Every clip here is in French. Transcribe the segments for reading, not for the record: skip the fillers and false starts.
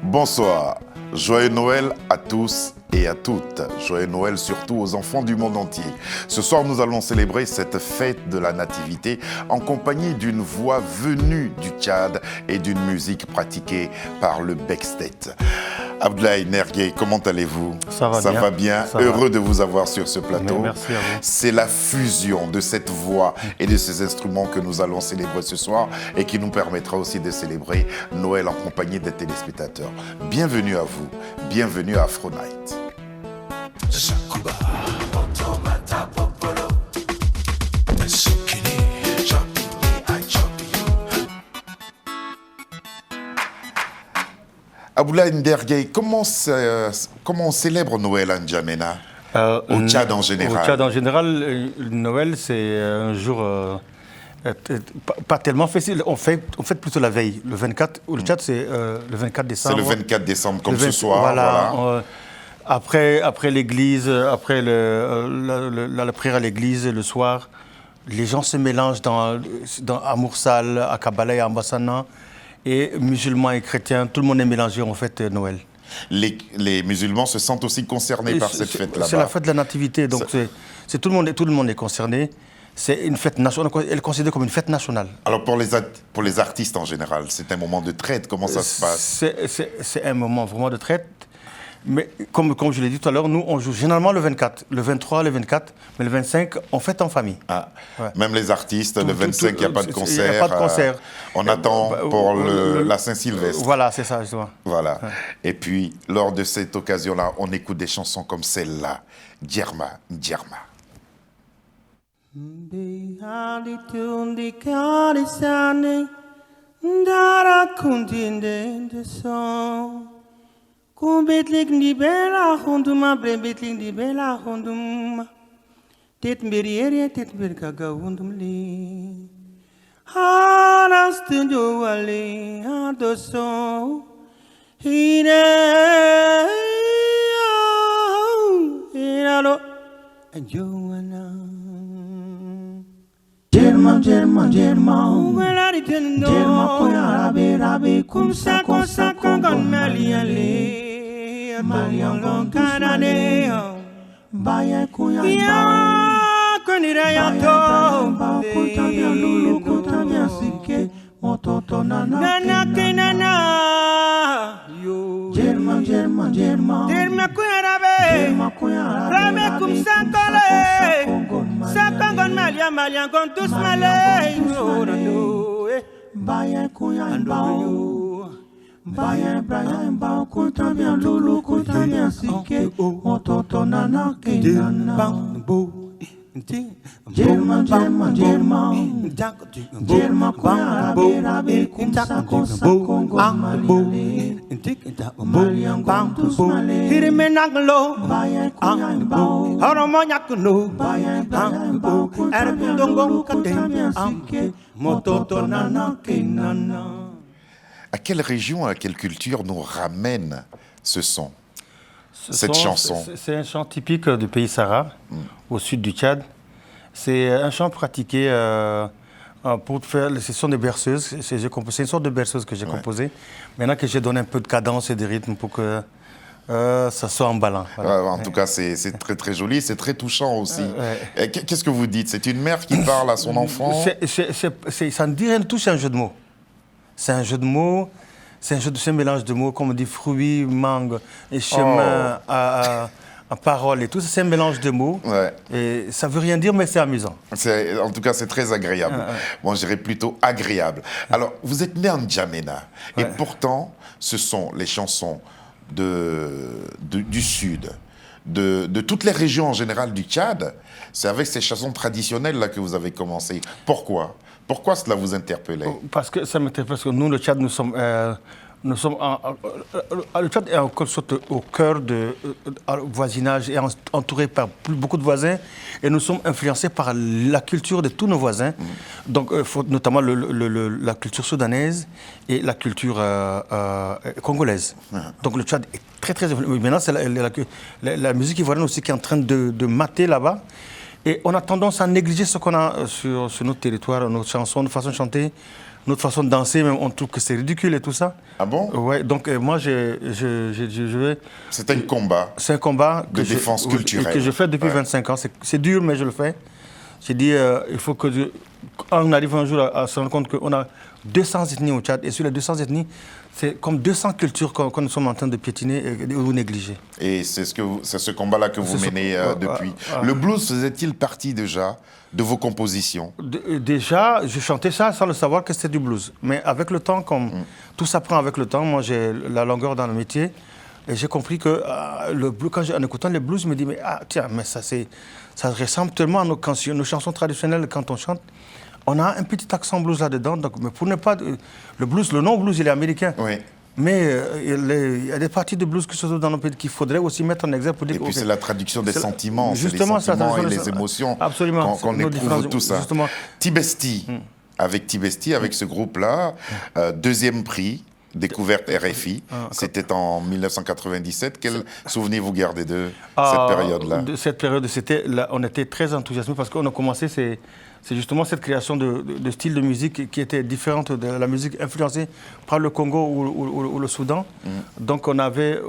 Bonsoir, joyeux Noël à tous et à toutes. Joyeux Noël surtout aux enfants du monde entier. Ce soir, nous allons célébrer cette fête de la Nativité en compagnie d'une voix venue du Tchad et d'une musique pratiquée par le Bextet. Abdoulaye Nergué, comment allez-vous? Ça va bien. Ça Heureux va. de vous avoir sur ce plateau. Mais merci à vous. C'est la fusion de cette voix et de ces instruments que nous allons célébrer ce soir et qui nous permettra aussi de célébrer Noël en compagnie des téléspectateurs. Bienvenue à vous, bienvenue à Afro Night. Abdoulaye Nergué, comment on célèbre Noël en N'Djamena, au Tchad en général? Au Tchad en général, Noël c'est un jour pas tellement facile. On fait plutôt la veille, le 24. Au Tchad c'est le 24 décembre. C'est le 24 décembre, comme ce soir. Voilà. Après l'église, après la prière à l'église le soir, les gens se mélangent dans Amoursal, à Kabbalah et à Ambassana. Et musulmans et chrétiens, tout le monde est mélangé en fait Noël. Les musulmans se sentent aussi concernés par cette fête là-bas. C'est la fête de la Nativité, donc tout le monde est concerné. C'est une fête nationale, elle est considérée comme une fête nationale. Alors pour les artistes en général, c'est un moment de traite, comment ça se passe? C'est un moment vraiment de traite. Mais comme je l'ai dit tout à l'heure, nous, on joue généralement le 24, le 23, le 24, mais le 25, on fête en famille. Ah, ouais. Même les artistes, le 25, il n'y a pas de concert. Il n'y a pas de concert. On attend pour la Saint-Sylvestre. Voilà, c'est ça, justement. Voilà. Ouais. Et puis, lors de cette occasion-là, on écoute des chansons comme celle-là, Djerma, Djerma. Kumbetlik ni bela honduma brembetlik ni bela honduma tet mberiere tet berkaga hondum li hanas tunjo wale adoso hine iralo anjoana German koya rabe kumsa kosa kongon maliale Maliangon kanane Baya kuya konira yato Kutabia lulu kutabia sike Mototo nana kenana German Germa kuya rabe kumsa kole Sakongon maliangon tus malay Baya kuya bao Brian Bao kutabia lulu kutabia sike Mototo nana kenana German kwa rabe kumsa kosa kongo maliale Maliangon tus male Hirime naglo Baya kuya bao Horomo nyakuno Baya bao Erbindongo kutabia sike Mototo nana kenana. À quelle région, à quelle culture nous ramène ce son, cette chanson? C'est un chant typique du pays Sahara, au sud du Tchad. C'est un chant pratiqué pour faire... Ce sont des berceuses. C'est une sorte de berceuse que j'ai composée. Maintenant que j'ai donné un peu de cadence et de rythme pour que ça soit emballant. Voilà. En tout cas, c'est très très joli, c'est très touchant aussi. Qu'est-ce que vous dites? C'est une mère qui parle à son enfant? Ça ne dit rien de tout, c'est un jeu de mots. C'est un jeu de mots, c'est un mélange de mots, comme on dit fruits, mangue, et chemin, à parole et tout. C'est un mélange de mots. Ouais. Et ça ne veut rien dire, mais c'est amusant. En tout cas, c'est très agréable. Bon, je dirais plutôt agréable. Alors, vous êtes né en N'Djamena, et pourtant, ce sont les chansons du Sud, de toutes les régions en général du Tchad. C'est avec ces chansons traditionnelles-là que vous avez commencé. Pourquoi cela vous interpellait? Parce que ça m'interpelle, parce que nous, le Tchad, le Tchad est en quelque sorte au cœur du voisinage et entouré par beaucoup de voisins. Et nous sommes influencés par la culture de tous nos voisins, donc notamment la culture soudanaise et la culture congolaise. Donc le Tchad est très très... Maintenant, c'est la musique ivoirienne aussi qui est en train de mater là-bas. Et on a tendance à négliger ce qu'on a sur notre territoire, nos chansons, nos façons de chanter, notre façon de danser, même, on trouve que c'est ridicule et tout ça. Ah bon? Ouais, donc moi, je vais... C'est un combat. C'est un combat de défense culturelle. Que je fais depuis 25 ans. C'est dur, mais je le fais. J'ai dit, il faut que... On arrive un jour à se rendre compte qu'on a 200 ethnies au Tchad. Et sur les 200 ethnies, c'est comme 200 cultures qu'on nous sommes en train de piétiner ou négliger. Et c'est ce combat-là que vous menez depuis. Le blues faisait-il partie déjà de vos compositions? Déjà, je chantais ça sans le savoir que c'était du blues. Mais avec le temps, comme tout s'apprend avec le temps, moi j'ai la longueur dans le métier. Et j'ai compris que le blues, en écoutant les blues, je me dis, mais tiens, mais ça ressemble tellement à nos chansons traditionnelles quand on chante. On a un petit accent blues là-dedans, donc, mais pour ne pas... Le blues, le nom blues, il est américain. Oui. Mais il y a des parties de blues qui se trouvent dans nos pays qu'il faudrait aussi mettre en exemple pour dire... Et puis c'est la traduction des sentiments, justement, c'est les sentiments et les émotions qu'on éprouve tout ça. Justement. Tibesti, avec ce groupe-là, deuxième prix, découverte RFI, c'était en 1997. Quel souvenir vous gardez de cette période-là? De cette période, on était très enthousiasmés parce qu'on a commencé... C'est justement cette création de style de musique qui était différente de la musique influencée par le Congo ou le Soudan. Donc on avait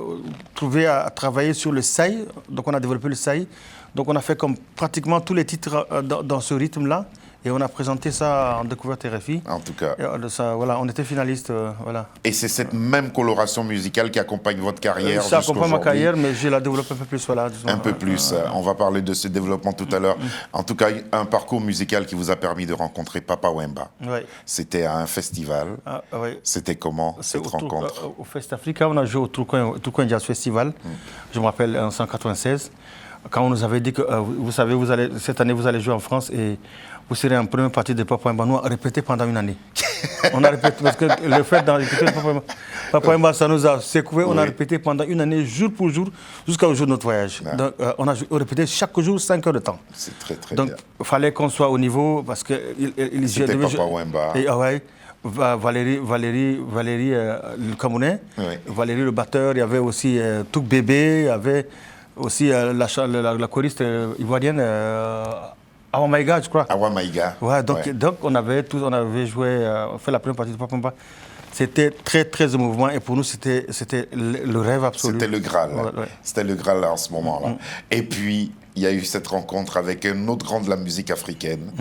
trouvé à travailler sur le saï, donc on a développé le saï. Donc on a fait comme pratiquement tous les titres dans ce rythme-là. Et on a présenté ça en découverte RFI. En tout cas. Voilà, on était finaliste. Voilà. Et c'est cette même coloration musicale qui accompagne votre carrière ça accompagne ma carrière, mais je la développe un peu plus. Voilà, disons, un peu plus. On va parler de ce développement tout à l'heure. En tout cas, un parcours musical qui vous a permis de rencontrer Papa Wemba. Oui. C'était à un festival. Oui. C'était comment cette rencontre? Au Fest Africa, on a joué au Tourcoing Jazz Festival. Je me rappelle en 1996. Quand on nous avait dit que, vous savez, cette année, vous allez jouer en France et vous serez en première partie de Papa Wemba. Nous, on a répété pendant une année. On a répété, parce que le fait d'écouter Papa Wemba, ça nous a secoué. On a répété pendant une année, jour pour jour, jusqu'au jour de notre voyage. Donc, on a répété chaque jour 5 heures de temps. C'est très, très bien. Donc, il fallait qu'on soit au niveau, parce que... C'était Papa Wemba. Valérie le Camerounais, Valérie le batteur, il y avait aussi Touk Bébé, il y avait aussi la choriste ivoirienne Awa Maïga, je crois. Awa Maïga. Ouais, donc on avait joué, on fait la première partie de Papa Wemba. C'était très, très émouvant et pour nous, c'était le rêve absolu. C'était le Graal. C'était le Graal en ce moment-là. Et puis, il y a eu cette rencontre avec un autre grand de la musique africaine.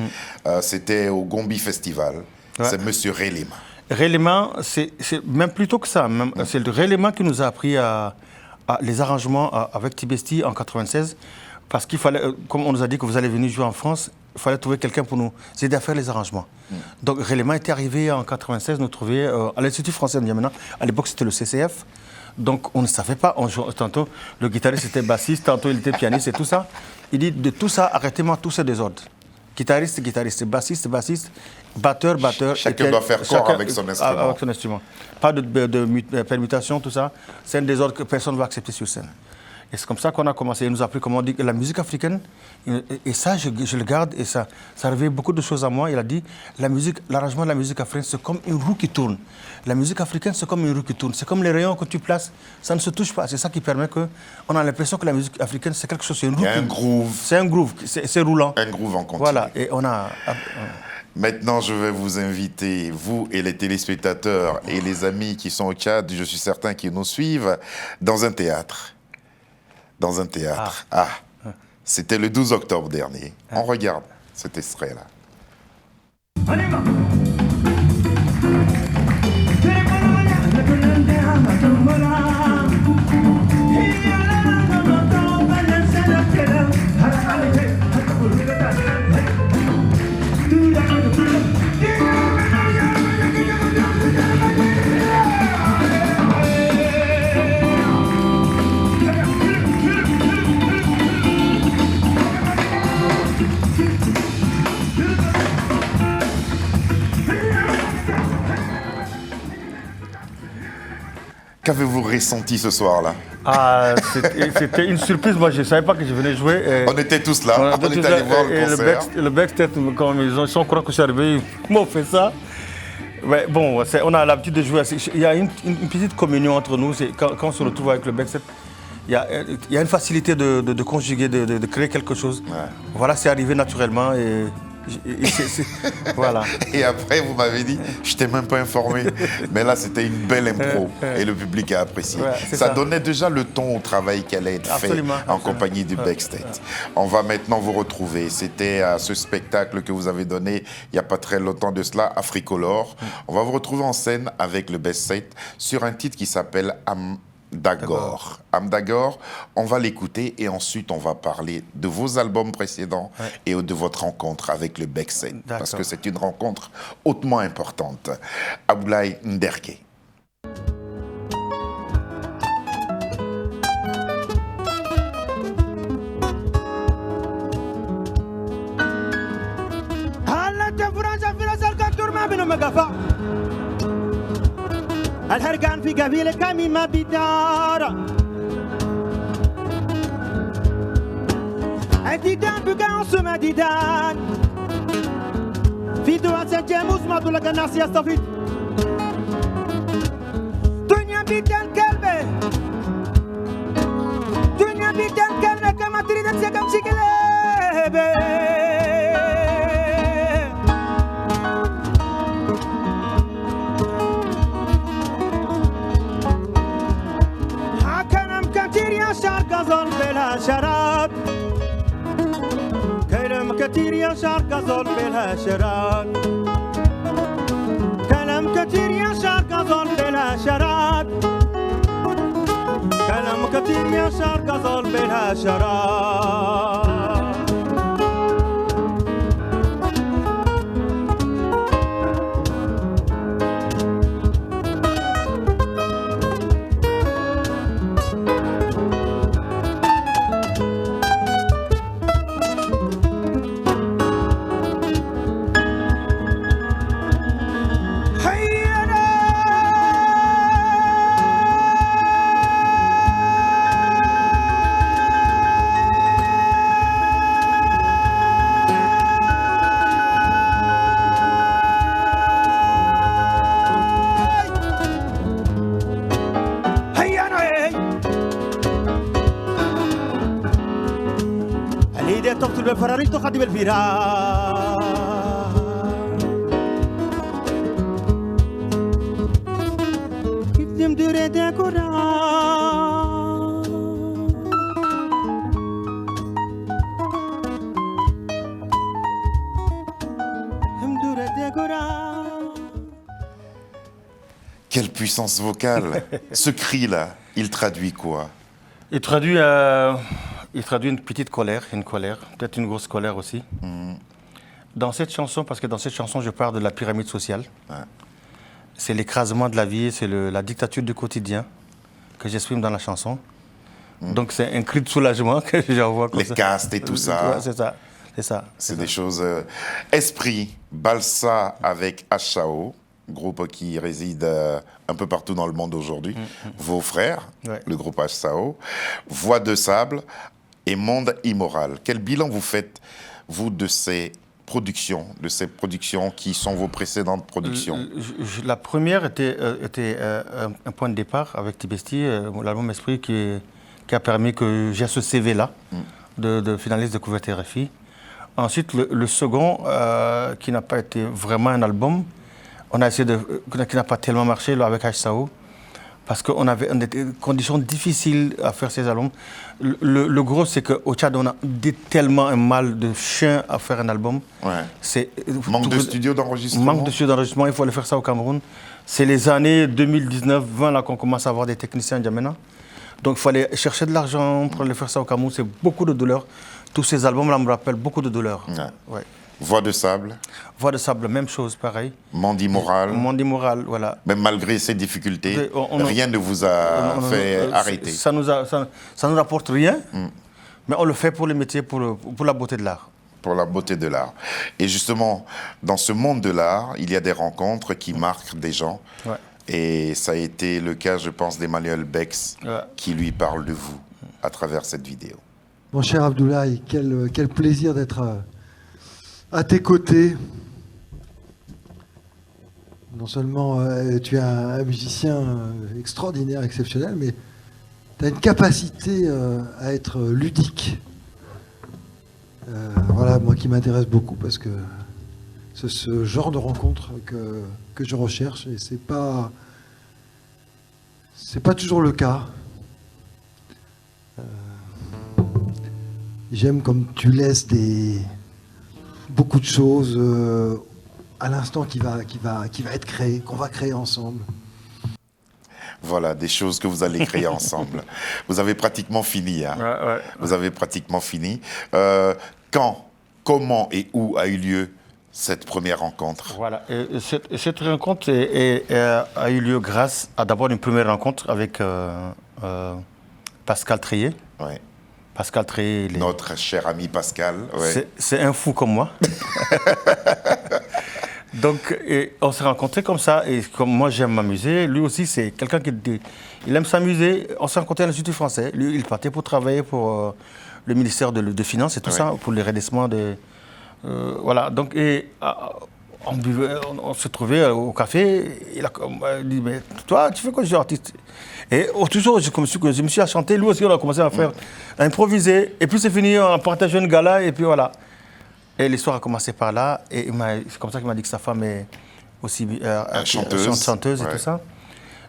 C'était au Gombi Festival. C'est Monsieur Relema. Relema, c'est même plutôt que ça. C'est le Relema qui nous a appris les arrangements avec Tibesti en 1996. Parce qu'il fallait, comme on nous a dit que vous allez venir jouer en France, il fallait trouver quelqu'un pour nous aider à faire les arrangements. Donc Relema était arrivé en 1996, nous trouver à l'Institut français de N'Djamena. À l'époque, c'était le CCF. Donc on ne savait pas. Tantôt, le guitariste était bassiste, tantôt il était pianiste et tout ça. Il dit, de tout ça, arrêtez-moi tous ces désordres. Guitariste, bassiste, batteur. Chacun doit faire corps avec son instrument. Avec son instrument. Pas de permutation, tout ça. C'est un désordre que personne ne va accepter sur scène. Et c'est comme ça qu'on a commencé. Il nous a appris comment on dit la musique africaine. Et ça, je le garde et ça réveille beaucoup de choses à moi. Il a dit, l'arrangement de la musique africaine, c'est comme une roue qui tourne. La musique africaine, c'est comme une roue qui tourne. C'est comme les rayons que tu places, ça ne se touche pas. C'est ça qui permet qu'on a l'impression que la musique africaine, c'est quelque chose, c'est une roue. Il y a un groove. C'est un groove, c'est roulant. Un groove en continu. Voilà, et on a... Maintenant, je vais vous inviter, vous et les téléspectateurs et les amis qui sont au Tchad, je suis certain qu'ils nous suivent, dans un théâtre. C'était le 12 octobre dernier. On regarde cet extrait-là. Qu'avez-vous ressenti ce soir-là? C'était une surprise. Moi, je ne savais pas que je venais jouer. On était tous là. On était allés voir le concert. Le backstage, comme ils sont croient que je suis arrivé, ils m'ont fait ça. Ouais, bon, on a l'habitude de jouer. Il y a une petite communion entre nous. Quand on se retrouve avec le backstage, il y a une facilité de conjuguer, de créer quelque chose. Ouais. Voilà, c'est arrivé naturellement et Voilà. Et après, vous m'avez dit, je t'ai même pas informé. Mais là, c'était une belle impro et le public a apprécié. Ouais, ça donnait déjà le ton au travail qui allait être fait en compagnie du Backstage. On va maintenant vous retrouver. C'était à ce spectacle que vous avez donné il n'y a pas très longtemps de cela, Africolor. On va vous retrouver en scène avec le Backstage sur un titre qui s'appelle Amdagor. Amdagor, on va l'écouter et ensuite on va parler de vos albums précédents et de votre rencontre avec le Backstage. Parce que c'est une rencontre hautement importante. Abdoulaye Nderké. الهرقان في قبيلة كامي ما بدار عديدان بقى عصم عديدان في دوا سجاموس ما دولك الناس يستفيد دنيا بيدان كلبة دنيا بيدان كلبة كما تريد تسيقم شكلة شعر قزل بلا شراب كلام كتير يا شعر قزل بلا شراب كلام كتير يا شعر قزل بلا شراب كلام كتير يا شعر قزل بلا شراب تقتل بالفراري تخدم الفيران كيف تمدر ديكورا مدور ديكورا. Quelle puissance vocale. Ce cri-là, il traduit quoi? Il traduit une petite colère, peut-être une grosse colère aussi. Dans cette chanson, parce que dans cette chanson, je parle de la pyramide sociale. C'est l'écrasement de la vie, c'est la dictature du quotidien que j'exprime dans la chanson. Donc c'est un cri de soulagement que j'envoie comme ça. Les castes et tout ça. Ouais, c'est ça. C'est des choses... Esprit, Balsa avec Achao, groupe qui réside un peu partout dans le monde aujourd'hui. Vos frères, le groupe Achao. Voix de sable et Monde immoral. Quel bilan vous faites, vous, de ces productions qui sont vos précédentes productions? La première était un point de départ avec Tibesti, l'album Esprit qui a permis que j'ai ce CV-là de finaliste de couverture RFI. Ensuite, le second, qui n'a pas été vraiment un album, on a essayé qui n'a pas tellement marché avec Achao, parce qu'on avait des conditions difficiles à faire ces albums. Le gros, c'est qu'au Tchad, on a tellement un mal de chien à faire un album. Manque de studio d'enregistrement. Manque de studio d'enregistrement, il faut aller faire ça au Cameroun. C'est les années 2019-20 là qu'on commence à avoir des techniciens à N'Djamena. Donc il fallait chercher de l'argent pour aller faire ça au Cameroun. C'est beaucoup de douleur. Tous ces albums-là me rappellent beaucoup de douleur. Voix de sable. Voix de sable, même chose, pareil. Monde immoral. Monde immoral, voilà. Mais malgré ces difficultés, rien ne vous a fait arrêter. Ça nous rapporte rien, mais on le fait pour le métier, pour la beauté de l'art. Pour la beauté de l'art. Et justement, dans ce monde de l'art, il y a des rencontres qui marquent des gens. Et ça a été le cas, je pense, d'Emmanuel Bex, qui lui parle de vous à travers cette vidéo. Mon cher Abdoulaye, quel plaisir d'être à tes côtés. Non seulement tu es un musicien extraordinaire, exceptionnel, mais tu as une capacité à être ludique. Voilà, moi qui m'intéresse beaucoup, parce que ce genre de rencontre que je recherche, et c'est pas toujours le cas. J'aime comme tu laisses beaucoup de choses à l'instant qui va être créé, qu'on va créer ensemble. Voilà, des choses que vous allez créer ensemble. Vous avez pratiquement fini. Hein. Ouais. Vous avez pratiquement fini. Quand, comment et où a eu lieu cette première rencontre? Voilà. Et cette rencontre a eu lieu grâce à d'abord une première rencontre avec Pascal Treillet. Ouais. Pascal Treillet. Notre cher ami Pascal. Ouais. C'est un fou comme moi. Donc, on s'est rencontrés comme ça, et comme moi j'aime m'amuser, lui aussi c'est quelqu'un il aime s'amuser. On s'est rencontrés à l'Institut français. Lui, il partait pour travailler pour le ministère de Finances et tout ça, pour les redressements de... voilà, donc, on se trouvait au café, il a dit, mais toi, tu fais quoi, je suis artiste? Et toujours, je me suis à chanter, lui aussi on a commencé à improviser, et puis c'est fini, on a partagé une gala, et puis voilà. Et l'histoire a commencé par là, et c'est comme ça qu'il m'a dit que sa femme est aussi chanteuse et tout ça.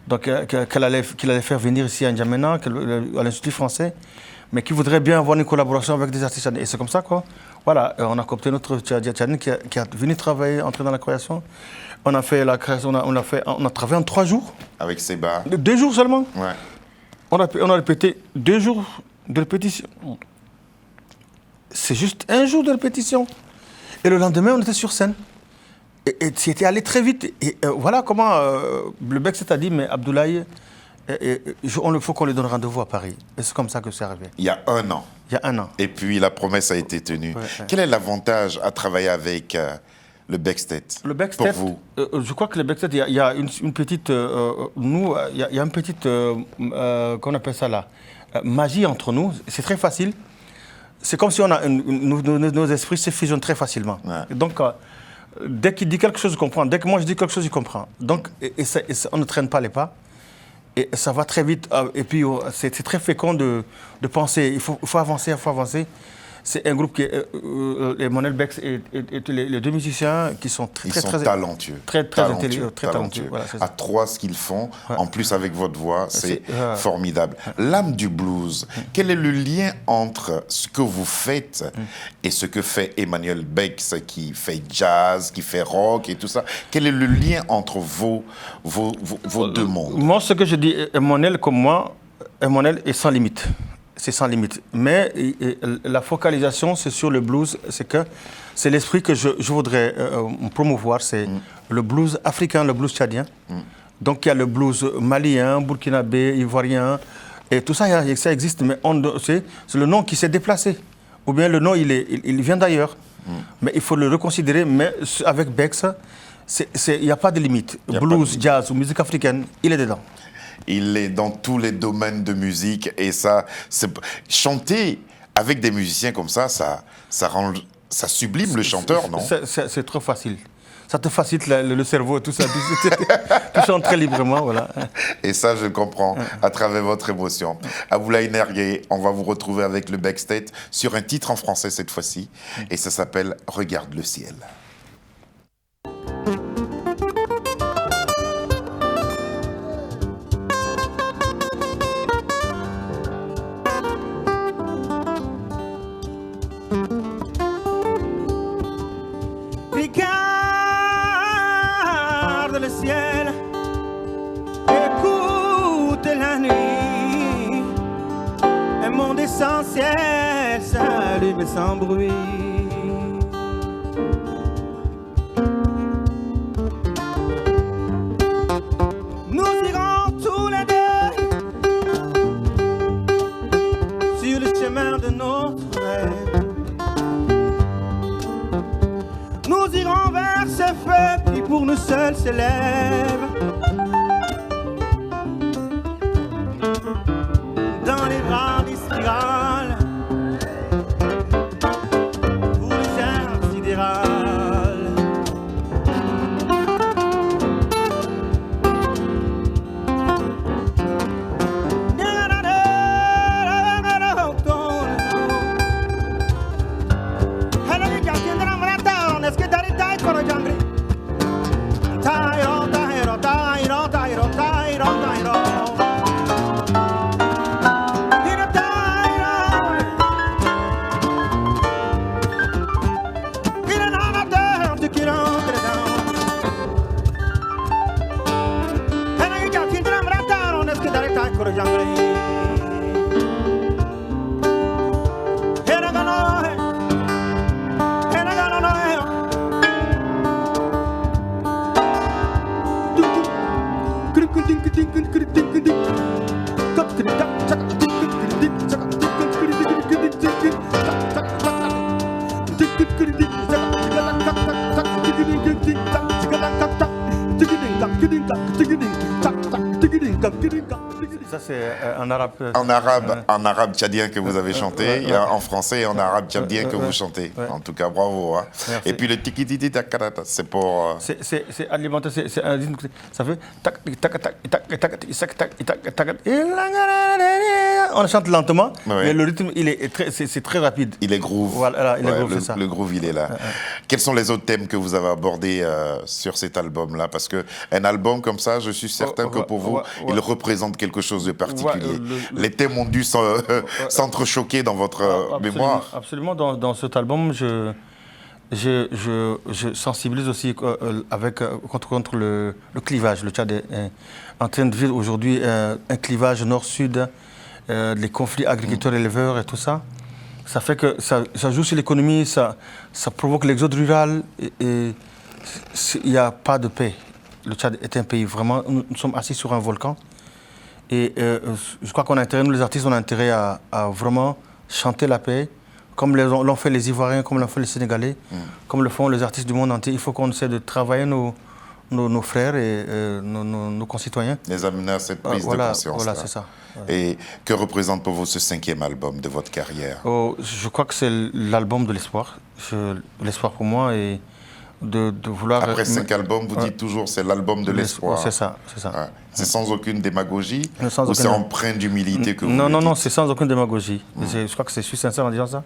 Donc qu'il allait faire venir ici à N'Djamena, à l'Institut français, mais qu'il voudrait bien avoir une collaboration avec des artistes. Et c'est comme ça, quoi. Voilà, on a coopté notre Tchadien qui a venu travailler, entrer dans la création. On a fait la création, on a travaillé en 3 jours. Avec Seba. 2 jours seulement. Ouais. On a répété 2 jours de répétition. C'est juste 1 jour de répétition. Et le lendemain, on était sur scène. Et c'était allé très vite. Et voilà comment le bec s'est dit, mais Abdoulaye, il faut qu'on lui donne rendez-vous à Paris. Et c'est comme ça que c'est arrivé. Il y a 1 an. Il y a 1 an. Et puis la promesse a été tenue. Ouais. Quel est l'avantage à travailler avec le Backstage pour vous? Je crois que le Backstage, il y a une petite... il y a une petite... qu'on appelle ça là, magie entre nous. C'est très facile. C'est comme si nos esprits se fusionnent très facilement. Ouais. Donc, dès qu'il dit quelque chose, il comprend. Dès que moi je dis quelque chose, il comprend. Donc, on ne traîne pas les pas. Et ça va très vite. Et puis, c'est très fécond de penser. Il faut avancer, il faut avancer. C'est un groupe qui est Emmanuel Bex et les 2 musiciens qui sont très talentueux. Très intelligents, très talentueux. Voilà, à 3, ce qu'ils font, en plus avec votre voix, c'est formidable. L'âme du blues, quel est le lien entre ce que vous faites et ce que fait Emmanuel Bex, qui fait jazz, qui fait rock et tout ça? Quel est le lien entre vos 2 mondes? Moi, ce que je dis, Emmanuel comme moi, Emmanuel est sans limite. C'est sans limite. Mais la focalisation, c'est sur le blues. C'est l'esprit que je voudrais promouvoir. C'est le blues africain, le blues tchadien. Donc il y a le blues malien, burkinabé, ivoirien. Et tout ça, ça existe. Mais c'est le nom qui s'est déplacé. Ou bien le nom, il vient d'ailleurs. Mais il faut le reconsidérer. Mais avec Bex, il n'y a pas de limite. Blues, jazz ou musique africaine, il est dedans. Il est dans tous les domaines de musique, et ça, chanter avec des musiciens comme ça ça sublime le chanteur, non? C'est trop facile. Ça te facilite le cerveau, tout ça. Tu chantes très librement, voilà. Et ça, je comprends à travers votre émotion. Aboulaye Nergué, on va vous retrouver avec le Backstage sur un titre en français cette fois-ci, et ça s'appelle « Regarde le ciel ». Regarde le ciel, écoute la nuit, un monde essentiel s'allume sans bruit. Nous irons tous les 2 sur le chemin de notre rêve. Nous irons vers ce feu qui pour nous seuls s'élève. Dans les grandes spirales, Ça, c'est en arabe. En arabe tchadien que vous avez chanté, il y a en français et en arabe tchadien que vous chantez. En tout cas, bravo. Hein. Et puis le tiki-tiki takarata, c'est pour... C'est alimentaire, c'est un rythme, ça fait tac tac tac tac tac tac tac tac. On chante lentement, mais le rythme, c'est très rapide. Il est groove. Voilà, il est groove, c'est ça. Le groove, il est là. Quels sont les autres thèmes que vous avez abordés sur cet album-là? Parce qu'un album comme ça, je suis certain que pour vous, il représente quelque chose de particulier. Les thèmes ont dû s'entrechoquer dans votre mémoire. Absolument. Dans cet album, je sensibilise aussi contre le clivage. Le Tchad est en train de vivre aujourd'hui un clivage nord-sud, les conflits agriculteurs-éleveurs et tout ça. Ça fait que ça joue sur l'économie, ça provoque l'exode rural et il n'y a pas de paix. Le Tchad est un pays vraiment, nous sommes assis sur un volcan. Et je crois qu'on a intérêt, nous les artistes, on a intérêt à vraiment chanter la paix, comme l'ont fait les Ivoiriens, comme l'ont fait les Sénégalais, comme le font les artistes du monde entier. Il faut qu'on essaie de travailler nos frères et nos concitoyens. Les amener à cette prise de conscience. Voilà, c'est ça. Et que représente pour vous ce 5e album de votre carrière? Je crois que c'est l'album de l'espoir. L'espoir pour moi est de vouloir... Après 5 albums, vous dites toujours c'est l'album de l'espoir. C'est ça, c'est ça. Ouais. C'est sans aucune démagogie ou c'est empreint d'humilité que vous Non, c'est sans aucune démagogie. Je crois que je suis sincère en disant ça.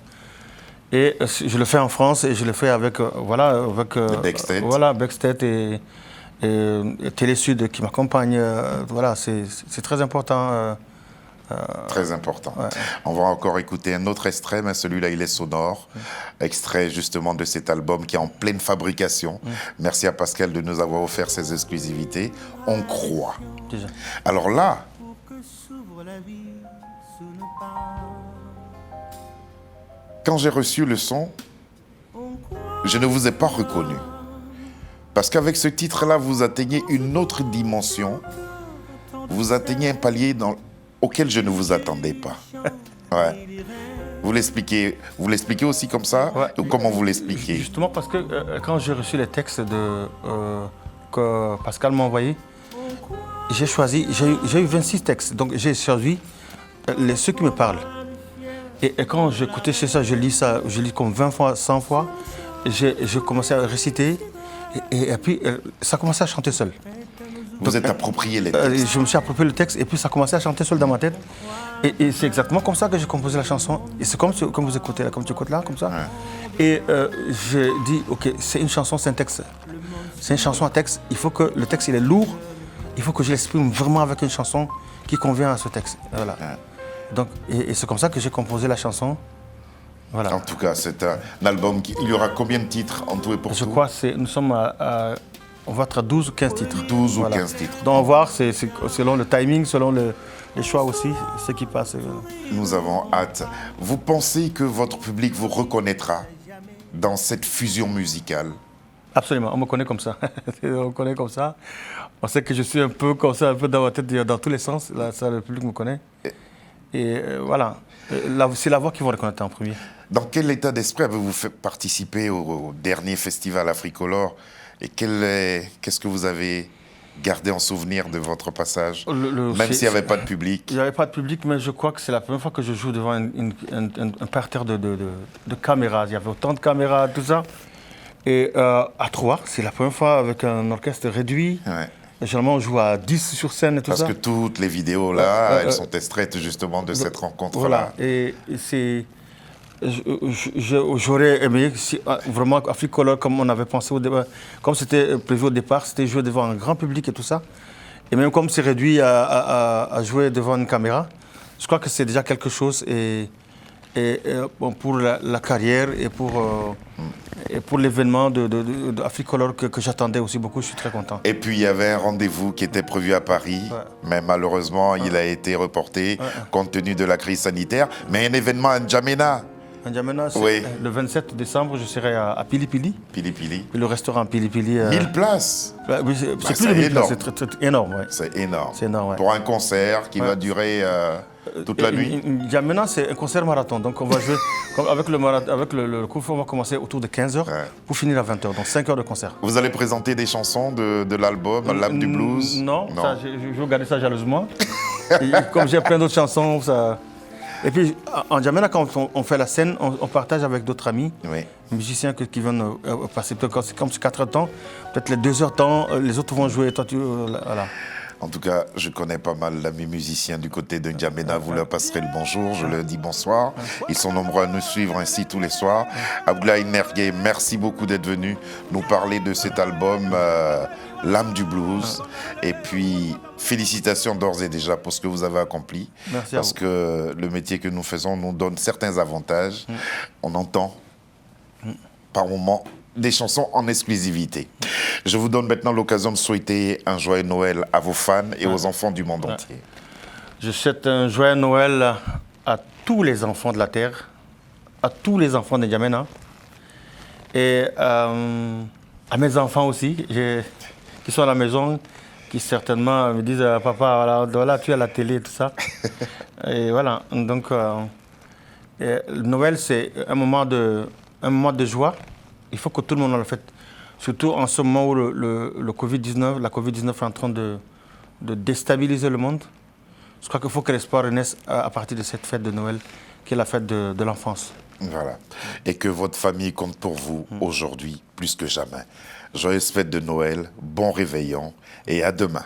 Et je le fais en France et je le fais avec Backstage. Backstage et Télé-Sud qui m'accompagne. Voilà, c'est très important. Très important. Ouais. On va encore écouter un autre extrait, mais celui-là, il est sonore. Extrait justement de cet album qui est en pleine fabrication. Merci à Pascal de nous avoir offert ces exclusivités. On croit. Déjà. Alors là, quand j'ai reçu le son, je ne vous ai pas reconnu. Parce qu'avec ce titre-là, vous atteignez une autre dimension. Vous atteignez un palier auquel je ne vous attendais pas. Ouais. Vous l'expliquez aussi comme ça, ou comment vous l'expliquez? Justement parce que quand j'ai reçu les textes que Pascal m'a envoyés, j'ai eu 26 textes, donc j'ai choisi ceux qui me parlent. Et quand j'écoutais ça, je lis comme 20 fois, 100 fois, j'ai commencé à réciter, et puis ça a commencé à chanter seul. Vous êtes approprié les textes. Je me suis approprié le texte et puis ça a commencé à chanter seul dans ma tête. Et c'est exactement comme ça que j'ai composé la chanson. Et c'est comme vous écoutez là, comme tu écoutes là, comme ça. Ouais. Et j'ai dit, ok, c'est une chanson, c'est un texte. C'est une chanson à texte. Il faut que le texte il est lourd. Il faut que je l'exprime vraiment avec une chanson qui convient à ce texte. Voilà. Ouais. Donc, et c'est comme ça que j'ai composé la chanson. Voilà. En tout cas, c'est un album il y aura combien de titres en tout et pour tout? Je crois que nous sommes on va être à 12 ou 15 titres. 12 ou 15 titres. Donc on va voir, c'est selon le timing, selon les choix aussi, ce qui passe. Nous avons hâte. Vous pensez que votre public vous reconnaîtra dans cette fusion musicale? Absolument, on me connaît comme ça. On me connaît comme ça. On sait que je suis un peu comme ça, un peu dans ma tête, dans tous les sens. Là, ça, le public me connaît. Et voilà, c'est la voix qui vont reconnaître en premier. Dans quel état d'esprit avez-vous fait participer au dernier festival Africolor? Et qu'est-ce que vous avez gardé en souvenir de votre passage, même s'il n'y avait pas de public? Il n'y avait pas de public, mais je crois que c'est la première fois que je joue devant un parterre de caméras. Il y avait autant de caméras, tout ça. Et à Troyes, c'est la première fois avec un orchestre réduit. Ouais. Généralement, on joue à 10 sur scène et tout ça. Parce que toutes les vidéos, là, elles sont extraites justement de cette rencontre-là. Voilà, et c'est... J'aurais aimé, vraiment, Africolor, comme on avait pensé au départ, comme c'était prévu au départ, c'était jouer devant un grand public et tout ça. Et même comme c'est réduit à jouer devant une caméra, je crois que c'est déjà quelque chose. Et bon, pour la carrière et pour l'événement de Africolor que j'attendais aussi beaucoup. Je suis très content. Et puis il y avait un rendez-vous qui était prévu à Paris, mais malheureusement il a été reporté compte tenu de la crise sanitaire. Mais un événement à N'Djamena. N'Djamena, Oui. le 27 décembre, je serai à Pili Pili. Pili Pili. Le restaurant Pili Pili. 1000 places. Oui, c'est c'est plus de 1000 places, énorme. c'est très énorme. Ouais. C'est énorme. C'est énorme, ouais. Pour un concert qui va durer toute la nuit. N'Djamena, c'est un concert marathon. Donc on va jouer avec le couvre-feu, on va commencer autour de 15h pour finir à 20h. Donc 5 heures de concert. Vous allez présenter des chansons de l'album L'âme du blues? Non. Ça, je vais garder ça jalousement. Et comme j'ai plein d'autres chansons, ça... Et puis, en N'Djamena, quand on fait la scène, on partage avec d'autres amis, musiciens qui viennent passer. Comme c'est 4 heures de temps, peut-être les 2 heures de temps, les autres vont jouer. Toi, voilà. En tout cas, je connais pas mal d'amis musiciens du côté de N'Djamena. Vous leur passerez le bonjour, je leur dis bonsoir. Ils sont nombreux à nous suivre ainsi tous les soirs. Abdoulaye Nergué, merci beaucoup d'être venu nous parler de cet album L'âme du blues. Et puis, félicitations d'ores et déjà pour ce que vous avez accompli. Merci parce que le métier que nous faisons nous donne certains avantages. On entend par moments des chansons en exclusivité. Je vous donne maintenant l'occasion de souhaiter un joyeux Noël à vos fans et aux enfants du monde entier. Je souhaite un joyeux Noël à tous les enfants de la Terre, à tous les enfants de N'Djamena et à mes enfants aussi, qui sont à la maison, qui certainement me disent « Papa, voilà, tu es à la télé » et tout ça. Et voilà, donc Noël, c'est un moment de joie. Il faut que tout le monde le fasse. Surtout en ce moment où la Covid-19 est en train de déstabiliser le monde. Je crois qu'il faut que l'espoir renaisse à partir de cette fête de Noël, qui est la fête de l'enfance. Voilà. Et que votre famille compte pour vous aujourd'hui plus que jamais. Joyeuse fête de Noël, bon réveillon et à demain.